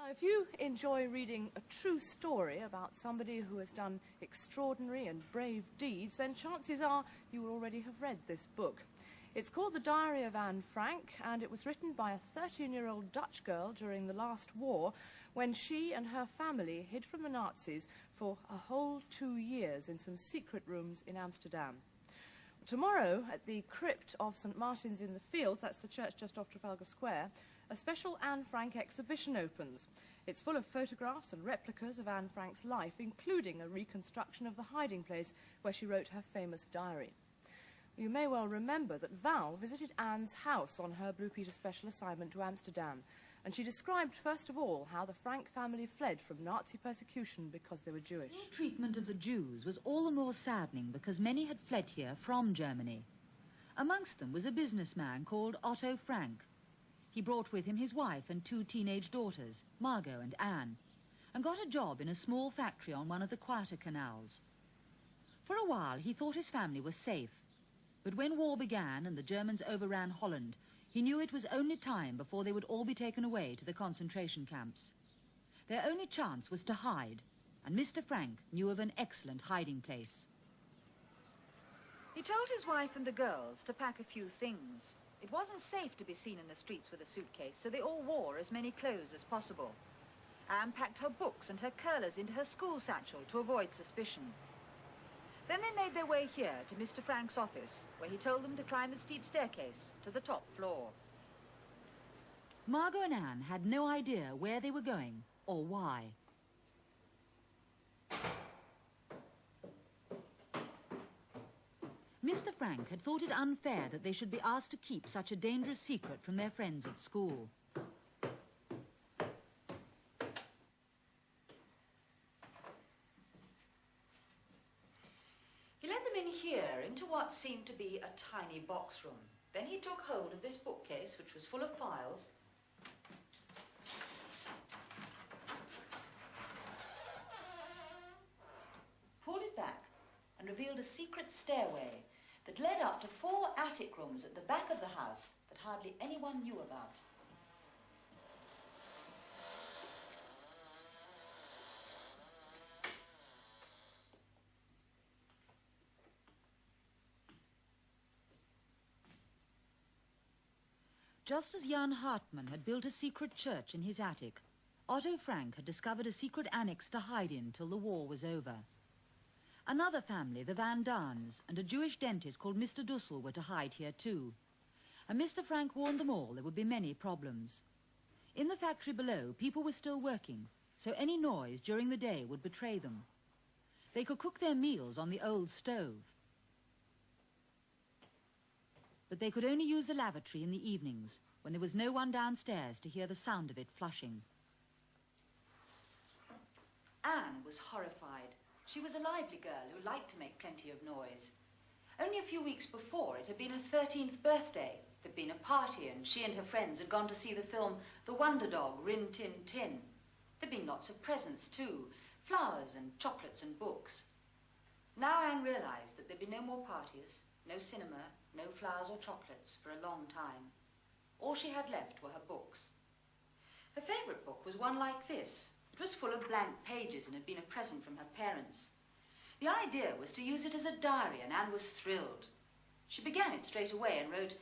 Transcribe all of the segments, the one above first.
Now, if you enjoy reading a true story about somebody who has done extraordinary and brave deeds, then chances are you will already have read this book. It's called The Diary of Anne Frank, and it was written by a 13-year-old Dutch girl during the last war when she and her family hid from the Nazis for a whole 2 years in some secret rooms in Amsterdam. Tomorrow, at the crypt of St. Martin's in the Fields, that's the church just off Trafalgar Square, a special Anne Frank exhibition opens. It's full of photographs and replicas of Anne Frank's life, including a reconstruction of the hiding place where she wrote her famous diary. You may well remember that Val visited Anne's house on her Blue Peter special assignment to Amsterdam, and she described first of all how the Frank family fled from Nazi persecution because they were Jewish. The treatment of the Jews was all the more saddening because many had fled here from Germany. Amongst them was a businessman called Otto Frank. He brought with him his wife and 2 teenage daughters, Margot and Anne, and got a job in a small factory on one of the quieter canals. For a while he thought his family was safe. But when war began and the Germans overran Holland, he knew it was only time before they would all be taken away to the concentration camps. Their only chance was to hide, and Mr. Frank knew of an excellent hiding place. He told his wife and the girls to pack a few things. It wasn't safe to be seen in the streets with a suitcase, so they all wore as many clothes as possible. Anne packed her books and her curlers into her school satchel to avoid suspicion. Then they made their way here to Mr. Frank's office, where he told them to climb the steep staircase to the top floor. Margot and Anne had no idea where they were going or why. Mr. Frank had thought it unfair that they should be asked to keep such a dangerous secret from their friends at school. He led them in here, into what seemed to be a tiny box room. Then he took hold of this bookcase, which was full of files, pulled it back, and revealed a secret stairway that led up to 4 attic rooms at the back of the house that hardly anyone knew about. Just as Jan Hartmann had built a secret church in his attic, Otto Frank had discovered a secret annex to hide in till the war was over. Another family, the Van Daans, and a Jewish dentist called Mr. Dussel were to hide here too. And Mr. Frank warned them all there would be many problems. In the factory below, people were still working, so any noise during the day would betray them. They could cook their meals on the old stove, but they could only use the lavatory in the evenings, when there was no one downstairs to hear the sound of it flushing. Anne was horrified. She was a lively girl who liked to make plenty of noise. Only a few weeks before, it had been her 13th birthday. There'd been a party, and she and her friends had gone to see the film The Wonder Dog, Rin Tin Tin. There'd been lots of presents too, flowers and chocolates and books. Now Anne realized that there'd be no more parties, no cinema, no flowers or chocolates for a long time. All she had left were her books. Her favourite book was one like this. It was full of blank pages and had been a present from her parents. The idea was to use it as a diary, and Anne was thrilled. She began it straight away and wrote,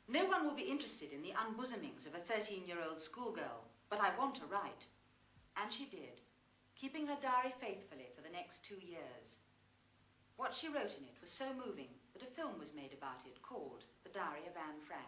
"No one will be interested in the unbosomings of a 13-year-old schoolgirl, but I want to write." And she did, keeping her diary faithfully for the next 2 years. What she wrote in it was so moving that a film was made about it called The Diary of Anne Frank.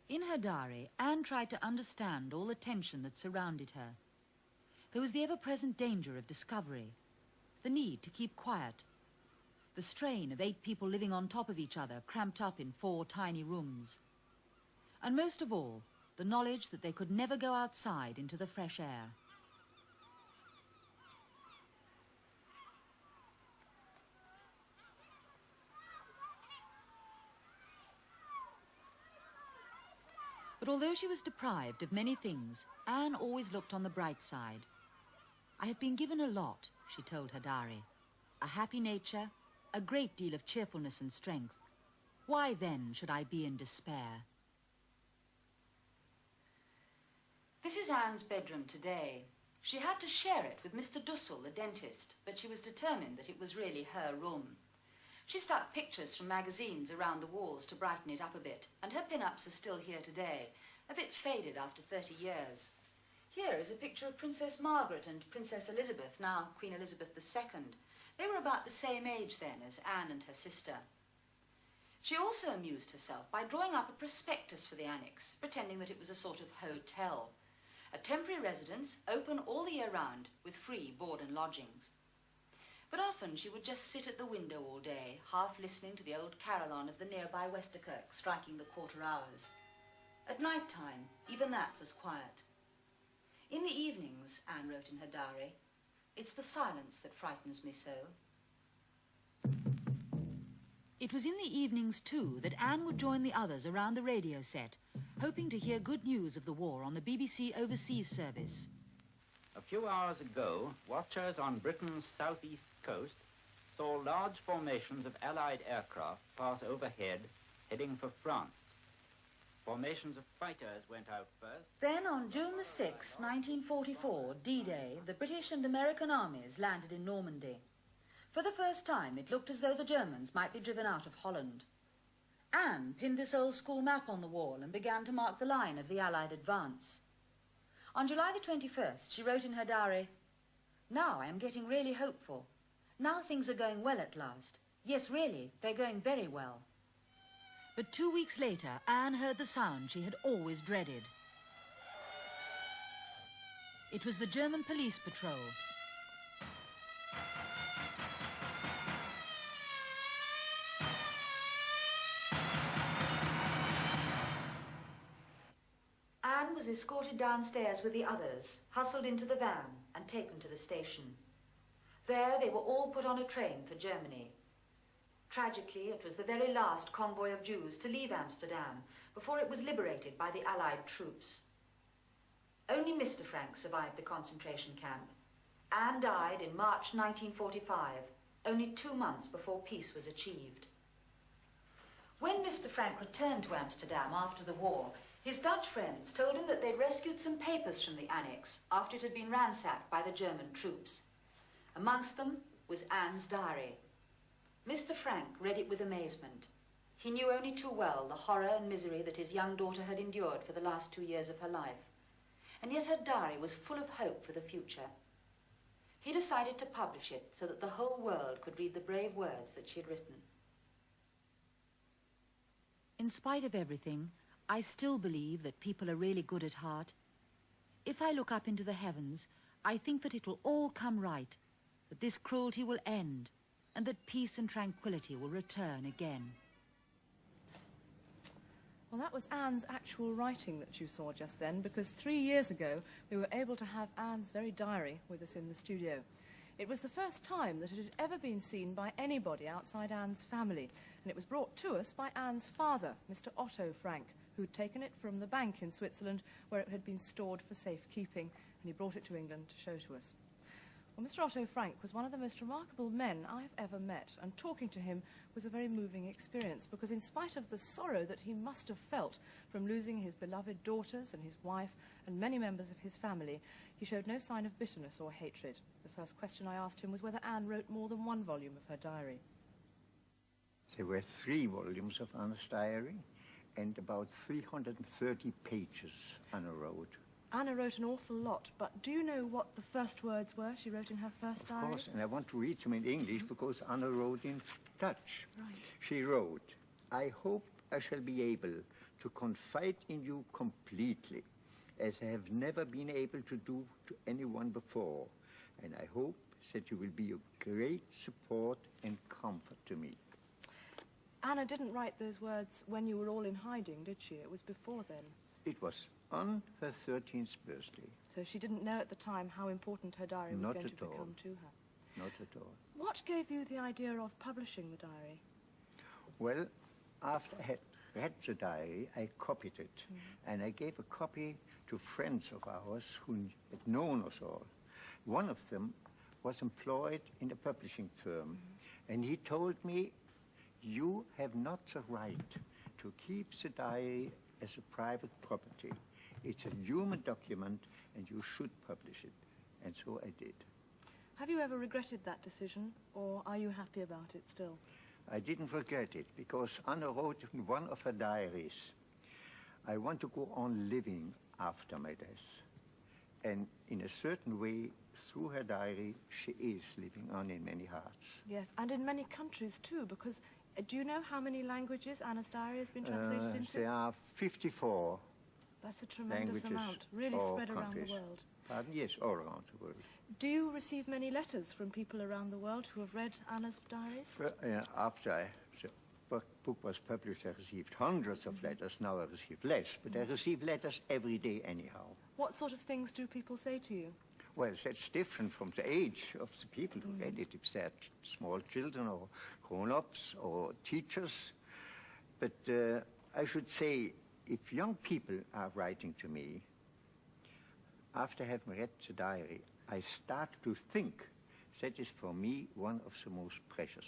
In her diary, Anne tried to understand all the tension that surrounded her. There was the ever-present danger of discovery, the need to keep quiet, the strain of 8 people living on top of each other, cramped up in 4 tiny rooms, and most of all, the knowledge that they could never go outside into the fresh air. But although she was deprived of many things, Anne always looked on the bright side. "I have been given a lot," she told her diary. "A happy nature, a great deal of cheerfulness and strength. Why then should I be in despair?" This is Anne's bedroom today. She had to share it with Mr. Dussel, the dentist, but she was determined that it was really her room. She stuck pictures from magazines around the walls to brighten it up a bit, and her pin-ups are still here today, a bit faded after 30 years. Here is a picture of Princess Margaret and Princess Elizabeth, now Queen Elizabeth II. They were about the same age then as Anne and her sister. She also amused herself by drawing up a prospectus for the annex, pretending that it was a sort of hotel. A temporary residence, open all the year round, with free board and lodgings. But often she would just sit at the window all day, half listening to the old carillon of the nearby Westerkirk striking the quarter hours. At night time, even that was quiet. In the evenings, Anne wrote in her diary, "It's the silence that frightens me so." It was in the evenings, too, that Anne would join the others around the radio set, hoping to hear good news of the war on the BBC Overseas Service. A few hours ago, watchers on Britain's southeast coast saw large formations of Allied aircraft pass overhead, heading for France. Formations of fighters went out first. Then on June the 6th, 1944, D-Day, the British and American armies landed in Normandy. For the first time, it looked as though the Germans might be driven out of Holland. Anne pinned this old school map on the wall and began to mark the line of the Allied advance. On July the 21st, she wrote in her diary, "Now I am getting really hopeful. Now things are going well at last. Yes, really, they're going very well." But 2 weeks later, Anne heard the sound she had always dreaded. It was the German police patrol. Anne was escorted downstairs with the others, hustled into the van and taken to the station. There they were all put on a train for Germany. Tragically, it was the very last convoy of Jews to leave Amsterdam before it was liberated by the Allied troops. Only Mr. Frank survived the concentration camp. Anne died in March 1945, only 2 months before peace was achieved. When Mr. Frank returned to Amsterdam after the war, his Dutch friends told him that they'd rescued some papers from the annex after it had been ransacked by the German troops. Amongst them was Anne's diary. Mr. Frank read it with amazement. He knew only too well the horror and misery that his young daughter had endured for the last 2 years of her life. And yet her diary was full of hope for the future. He decided to publish it so that the whole world could read the brave words that she had written. In spite of everything, I still believe that people are really good at heart. If I look up into the heavens, I think that it will all come right, that this cruelty will end, and that peace and tranquility will return again. Well, that was Anne's actual writing that you saw just then, because 3 years ago we were able to have Anne's very diary with us in the studio. It was the first time that it had ever been seen by anybody outside Anne's family, and it was brought to us by Anne's father, Mr. Otto Frank, who'd taken it from the bank in Switzerland where it had been stored for safekeeping, and he brought it to England to show to us. Well, Mr. Otto Frank was one of the most remarkable men I have ever met, and talking to him was a very moving experience, because in spite of the sorrow that he must have felt from losing his beloved daughters and his wife and many members of his family, he showed no sign of bitterness or hatred. The first question I asked him was whether Anne wrote more than one volume of her diary. There were 3 volumes of Anna's diary and about 330 pages Anna wrote. Anna wrote an awful lot, but do you know what the first words were she wrote in her first diary? Of course, and I want to read them in English because Anna wrote in Dutch. Right. She wrote, "I hope I shall be able to confide in you completely, as I have never been able to do to anyone before, and I hope that you will be a great support and comfort to me." Anna didn't write those words when you were all in hiding, did she? It was before then. It was on her 13th birthday. So she didn't know at the time how important her diary was Not going to at all. become to her. Not at all. What gave you the idea of publishing the diary? Well, after I had read the diary, I copied it. And I gave a copy to friends of ours who had known us all. One of them was employed in a publishing firm. And he told me, "You have not the right to keep the diary as a private property. It's a human document, and you should publish it. And so I did. Have you ever regretted that decision, or are you happy about it still? I didn't regret it, because Anna wrote in one of her diaries, I want to go on living after my death. And in a certain way, through her diary, she is living on in many hearts. Yes, and in many countries too, because do you know how many languages Anna's diary has been translated into? There are 54 That's a tremendous languages amount, really or spread around countries. the world. Pardon? Yes, all around the world. Do you receive many letters from people around the world who have read Anna's diaries? Well, after the book was published, I received hundreds of letters. Now I receive less, but I receive letters every day anyhow. What sort of things do people say to you? Well, that's different from the age of the people who read it, if they're small children or grown-ups or teachers. But I should say, if young people are writing to me, after having read the diary, I start to think that is for me one of the most precious.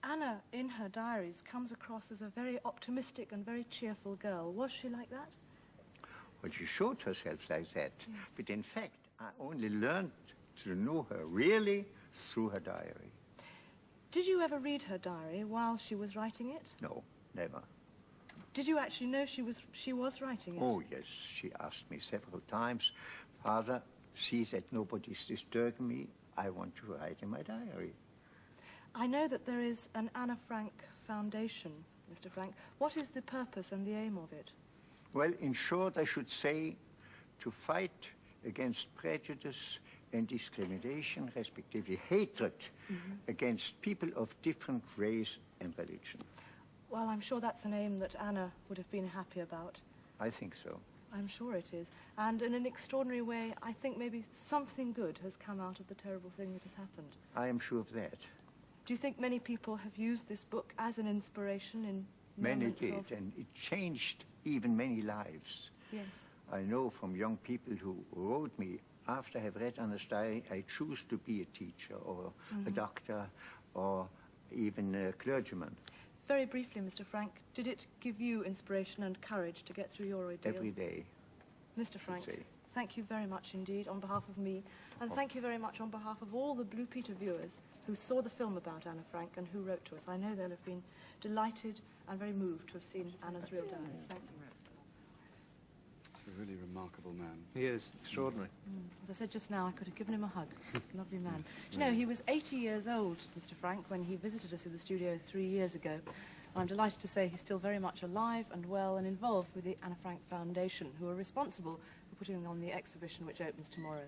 Anna, in her diaries, comes across as a very optimistic and very cheerful girl. Was she like that? Well, she showed herself like that. Yes. But in fact, I only learned to know her really through her diary. Did you ever read her diary while she was writing it? No, never. Did you actually know she was writing it? Oh, yes. She asked me several times, Father, see that nobody's disturbing me. I want to write in my diary. I know that there is an Anna Frank Foundation, Mr. Frank. What is the purpose and the aim of it? Well, in short, I should say to fight against prejudice and discrimination, respectively hatred against people of different race and religion. Well, I'm sure that's an aim that Anna would have been happy about. I think so. I'm sure it is. And in an extraordinary way, I think maybe something good has come out of the terrible thing that has happened. I am sure of that. Do you think many people have used this book as an inspiration in Many did, and it changed even many lives. Yes. I know from young people who wrote me, after I have read Anna's diary, I choose to be a teacher or a doctor or even a clergyman. Very briefly, Mr. Frank, did it give you inspiration and courage to get through your ordeal? Every day. Mr. Frank, thank you very much indeed on behalf of me, and thank you very much on behalf of all the Blue Peter viewers who saw the film about Anna Frank and who wrote to us. I know they'll have been delighted and very moved to have seen Anna's real diaries. Thank you. He's a really remarkable man. He is. Extraordinary. As I said just now, I could have given him a hug. Lovely man. Do you know, he was 80 years old, Mr. Frank, when he visited us in the studio 3 years ago. And I'm delighted to say he's still very much alive and well and involved with the Anna Frank Foundation, who are responsible for putting on the exhibition which opens tomorrow.